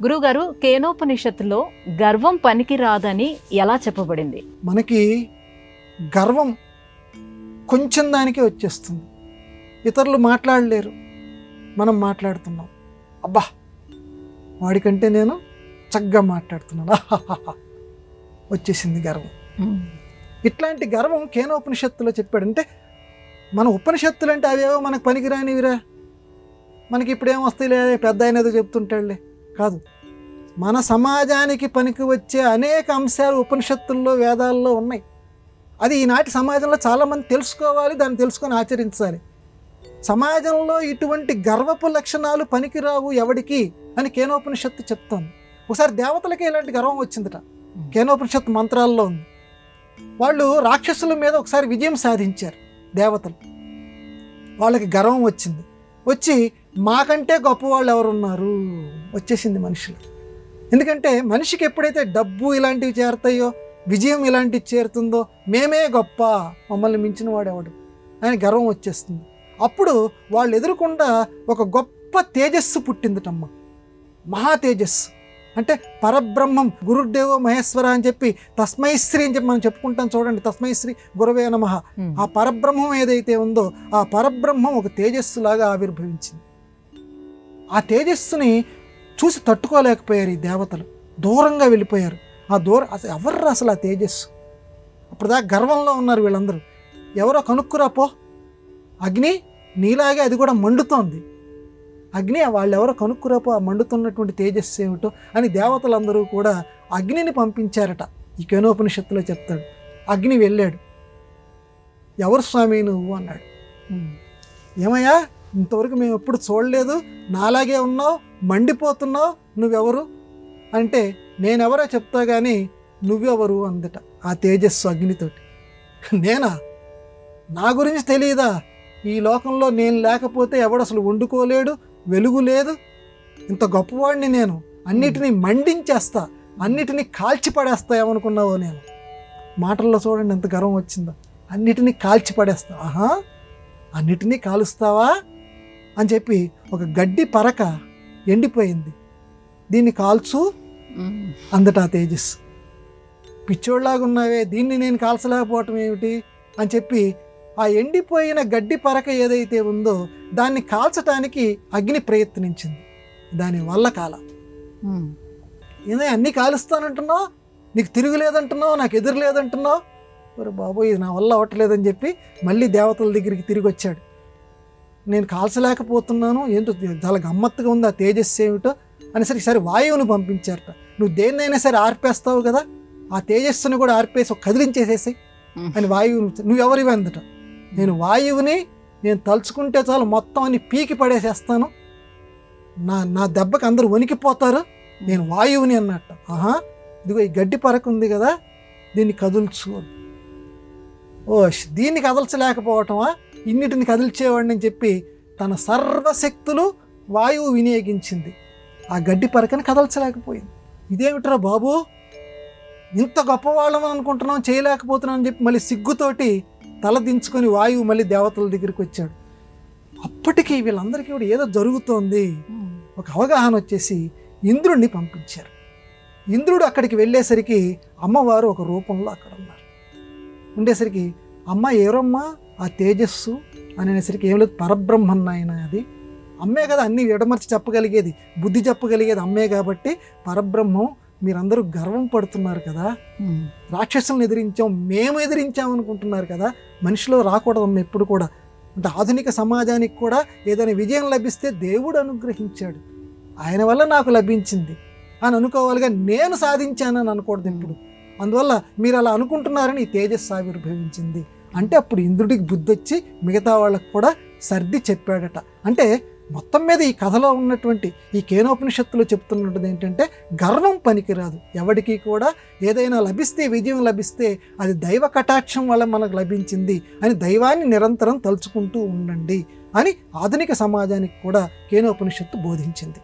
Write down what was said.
గురుగారు, కేనోపనిషత్తులో గర్వం పనికి రాదని ఎలా చెప్పబడింది? మనకి గర్వం కొంచెం దానికే వచ్చేస్తుంది. ఇతరులు మాట్లాడలేరు, మనం మాట్లాడుతున్నాం. అబ్బా, వాడికంటే నేను చక్కగా మాట్లాడుతున్నాను, వచ్చేసింది గర్వం. ఇట్లాంటి గర్వం కేనోపనిషత్తులో చెప్పాడు. అంటే మన ఉపనిషత్తులు అంటే అవేవో మనకు పనికిరానివిరా, మనకి ఇప్పుడేమొస్తాయిలే, పెద్ద ఆయన ఏదో చెప్తుంటాడులే, కాదు. మన సమాజానికి పనికి వచ్చే అనేక అంశాలు ఉపనిషత్తుల్లో, వేదాల్లో ఉన్నాయి. అది ఈనాటి సమాజంలో చాలామంది తెలుసుకోవాలి, దాన్ని తెలుసుకొని ఆచరించాలి. సమాజంలో ఇటువంటి గర్వపు లక్షణాలు పనికిరావు ఎవడికి అని కేనోపనిషత్తు చెప్తాను. ఒకసారి దేవతలకి ఇలాంటి గర్వం వచ్చిందట, కేనోపనిషత్తు మంత్రాల్లో ఉంది. వాళ్ళు రాక్షసుల మీద ఒకసారి విజయం సాధించారు దేవతలు. వాళ్ళకి గర్వం వచ్చింది. వచ్చి మాకంటే గొప్పవాళ్ళు ఎవరున్నారు వచ్చేసింది మనుషులు. ఎందుకంటే మనిషికి ఎప్పుడైతే డబ్బు ఇలాంటివి చేరుతాయో, విజయం ఇలాంటివి చేరుతుందో, మేమే గొప్ప, మమ్మల్ని మించిన వాడెవడు అని గర్వం వచ్చేస్తుంది. అప్పుడు వాళ్ళు ఎదురుకుండా ఒక గొప్ప తేజస్సు పుట్టిందిటమ్మ, మహా తేజస్సు. అంటే పరబ్రహ్మం, గురుర్దేవో మహేశ్వర అని చెప్పి తస్మైశ్రీ అని చెప్పి మనం చెప్పుకుంటాం చూడండి, తస్మైశ్రీ గురవే నమః. ఆ పరబ్రహ్మం ఏదైతే ఉందో ఆ పరబ్రహ్మం ఒక తేజస్సులాగా ఆవిర్భవించింది. ఆ తేజస్సుని చూసి తట్టుకోలేకపోయారు ఈ దేవతలు, దూరంగా వెళ్ళిపోయారు. ఆ అసలు ఎవర్రా అసలు ఆ తేజస్సు? అప్పుడు దాకా గర్వంలో ఉన్నారు వీళ్ళందరూ. ఎవరో కనుక్కురాపో, అగ్ని నీలాగే అది కూడా మండుతోంది, అగ్ని వాళ్ళెవరో కనుక్కురాపో, ఆ మండుతున్నటువంటి తేజస్సు ఏమిటో అని దేవతలందరూ కూడా అగ్నిని పంపించారట. ఈ కేనోపనిషత్తులో చెప్తాడు. అగ్ని వెళ్ళాడు. ఎవరు స్వామి నువ్వు అన్నాడు. ఏమయ్యా, ఇంతవరకు మేము ఎప్పుడు చూడలేదు, నాలాగే ఉన్నావు, మండిపోతున్నావు, నువ్వెవరు అంటే, నేనెవరో చెప్తా కానీ నువ్వెవరు అందట ఆ తేజస్సు అగ్నితోటి. నేనా? నా గురించి తెలియదా? ఈ లోకంలో నేను లేకపోతే ఎవడు అసలు వండుకోలేడు, వెలుగు లేదు, ఇంత గొప్పవాడిని నేను, అన్నిటినీ మండించేస్తా, అన్నిటినీ కాల్చి పడేస్తా ఏమనుకున్నావో నేను. మాటల్లో చూడండి ఎంత గర్వం వచ్చిందో, అన్నిటినీ కాల్చి పడేస్తా. ఆహా, అన్నిటినీ కాలుస్తావా అని చెప్పి ఒక గడ్డి పరక ఎండిపోయింది, దీన్ని కాల్చు అందట ఆ తేజస్సు. పిచ్చోళ్ళలాగా ఉన్నావే, దీన్ని నేను కాల్చలేకపోవటం ఏమిటి అని చెప్పి ఆ ఎండిపోయిన గడ్డి పరక ఏదైతే ఉందో దాన్ని కాల్చటానికి అగ్ని ప్రయత్నించింది. దాని వల్ల కాల. ఏదో అన్నీ కాలుస్తానంటున్నావు, నీకు తిరుగులేదంటున్నావు, నాకు ఎదురు లేదంటున్నావు, ఒరే బాబు ఇది నా వల్ల అవ్వట్లేదని చెప్పి మళ్ళీ దేవతల దగ్గరికి తిరిగి వచ్చాడు. నేను కాల్చలేకపోతున్నాను, ఏంటో చాలా గమ్మత్తుగా ఉంది ఆ తేజస్సు ఏమిటో అనేసరికి సరే వాయువుని పంపించారట. నువ్వు దేన్నైనా సరే ఆర్పేస్తావు కదా, ఆ తేజస్సుని కూడా ఆర్పేసి కదిలించేసేసి అని వాయువుని. నువ్వెవరివి అందట. నేను వాయువుని, నేను తలుచుకుంటే చాలు మొత్తం అన్ని పీకి పడేసేస్తాను, నా దెబ్బకి అందరూ వణికిపోతారు, నేను వాయువుని అన్నట్టు. ఆహా, ఇదిగో ఈ గడ్డి పరకు ఉంది కదా, దీన్ని కదుల్చు. ఓ, దీన్ని కదల్చలేకపోవటమా, ఇన్నిటిని కదిల్చేవాడిని అని చెప్పి తన సర్వశక్తులు వాయువు వినియోగించింది. ఆ గడ్డి పరకని కదల్చలేకపోయింది. ఇదేమిట్రా బాబు, ఇంత గొప్పవాళ్ళం అనుకుంటున్నాం, చేయలేకపోతున్నాం అని చెప్పి మళ్ళీ సిగ్గుతోటి తల దించుకొని వాయువు మళ్ళీ దేవతల దగ్గరికి వచ్చాడు. అప్పటికి వీళ్ళందరికీ కూడా ఏదో జరుగుతోంది, ఒక అవగాహన వచ్చేసి ఇంద్రుడిని పంపించారు. ఇంద్రుడు అక్కడికి వెళ్ళేసరికి అమ్మవారు ఒక రూపంలో అక్కడ ఉన్నారు. ఉండేసరికి అమ్మ ఎవరమ్మా ఆ తేజస్సు అనేసరికి ఏం లేదు, పరబ్రహ్మన్ ఆయన, అది అమ్మే కదా అన్నీ విడమర్చి చెప్పగలిగేది, బుద్ధి చెప్పగలిగేది అమ్మే కాబట్టి పరబ్రహ్మం. మీరందరూ గర్వం పడుతున్నారు కదా, రాక్షసులను ఎదిరించాం, మేము ఎదిరించాం అనుకుంటున్నారు కదా, మనిషిలో రాకూడదమ్మ ఎప్పుడు కూడా. అంటే ఆధునిక సమాజానికి కూడా ఏదైనా విజయం లభిస్తే దేవుడు అనుగ్రహించాడు, ఆయన వల్ల నాకు లభించింది అని అనుకోవాలిగా, నేను సాధించానని అనకూడదు ఎప్పుడు. అందువల్ల మీరు అలా అనుకుంటున్నారని ఈ తేజస్సు ఆవిర్భవించింది అంటే అప్పుడు ఇంద్రుడికి బుద్ధి వచ్చి మిగతా వాళ్ళకు కూడా సర్ది చెప్పాడట. అంటే మొత్తం మీద ఈ కథలో ఉన్నటువంటి ఈ కేనోపనిషత్తులో చెప్తున్నది ఏంటంటే, గర్వం పనికిరాదు ఎవడికి కూడా. ఏదైనా లభిస్తే, విజయం లభిస్తే అది దైవ కటాక్షం వల్ల మనకు లభించింది అని దైవాన్ని నిరంతరం తలుచుకుంటూ ఉండండి అని ఆధునిక సమాజానికి కూడా కేనోపనిషత్తు బోధించింది.